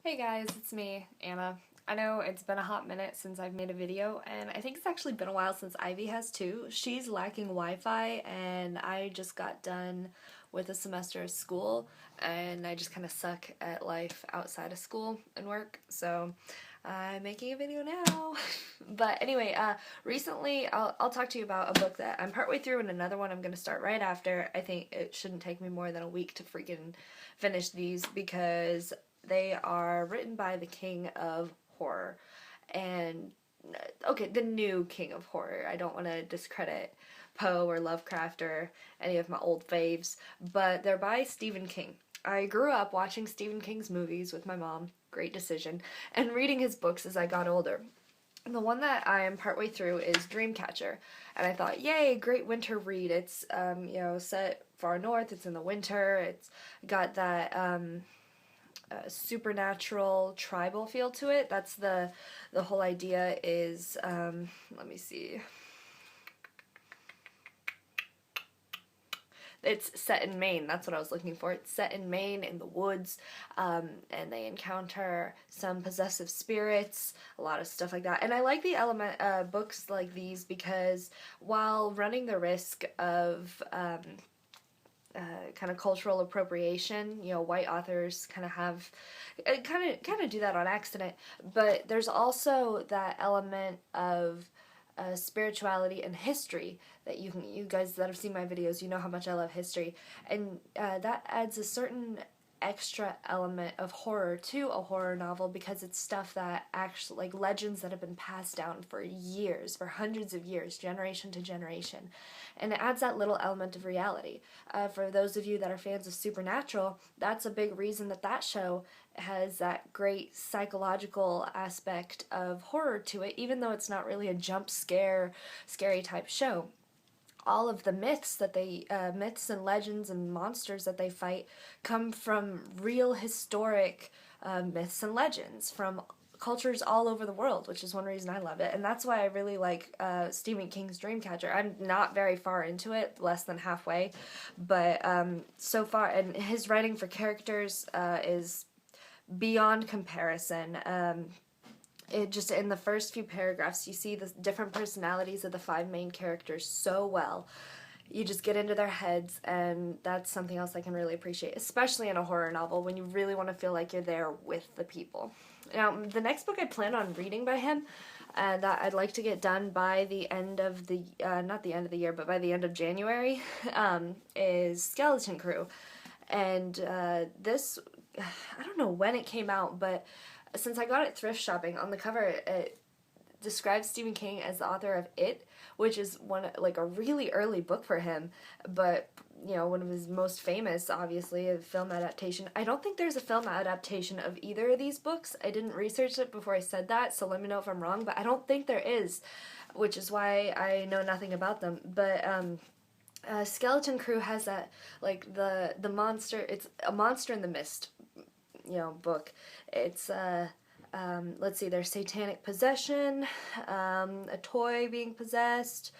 Hey guys, it's me, Anna. I know it's been a hot minute since I've made a video, and I think it's actually been a while since Ivy has too. She's lacking Wi-Fi, and I just got done with a semester of school, and I just kind of suck at life outside of school and work, so I'm making a video now. But anyway, recently I'll talk to you about a book that I'm partway through and another one I'm going to start right after. I think it shouldn't take me more than a week to freaking finish these because they are written by the king of horror. And, okay, the new king of horror. I don't want to discredit Poe or Lovecraft or any of my old faves, but they're by Stephen King. I grew up watching Stephen King's movies with my mom, great decision, and reading his books as I got older. The one that I am partway through is Dreamcatcher, and I thought, yay, great winter read. It's set far north. It's in the winter. It's got that supernatural tribal feel to it. That's the whole idea is, let me see. It's set in Maine. That's what I was looking for. It's set in Maine in the woods, and they encounter some possessive spirits, a lot of stuff like that. And I like the books like these because while running the risk of kind of cultural appropriation. White authors kind of have kind of do that on accident, but there's also that element of spirituality and history that you guys that have seen my videos, you know how much I love history, and that adds a certain extra element of horror to a horror novel because it's stuff that actually, like legends that have been passed down for years, for hundreds of years, generation to generation, and it adds that little element of reality. For those of you that are fans of Supernatural, that's a big reason that show has that great psychological aspect of horror to it, even though it's not really a jump scare, scary type show. All of the myths myths and legends and monsters that they fight come from real historic myths and legends from cultures all over the world, which is one reason I love it. And that's why I really like Stephen King's Dreamcatcher. I'm not very far into it, less than halfway, but so far, and his writing for characters is beyond comparison. It just, in the first few paragraphs, you see the different personalities of the five main characters so well. You just get into their heads, and that's something else I can really appreciate, especially in a horror novel when you really want to feel like you're there with the people. Now, the next book I plan on reading by him, that I'd like to get done by the end of the, not the end of the year, but by the end of January, is Skeleton Crew. And this, I don't know when it came out, but since I got it thrift shopping, on the cover it describes Stephen King as the author of It, which is like a really early book for him, but one of his most famous, obviously, a film adaptation. I don't think there's a film adaptation of either of these books. I didn't research it before I said that, so let me know if I'm wrong, but I don't think there is, which is why I know nothing about them. But Skeleton Crew has that, like, the monster, it's a monster in the mist, book. It's let's see, there's satanic possession, a toy being possessed,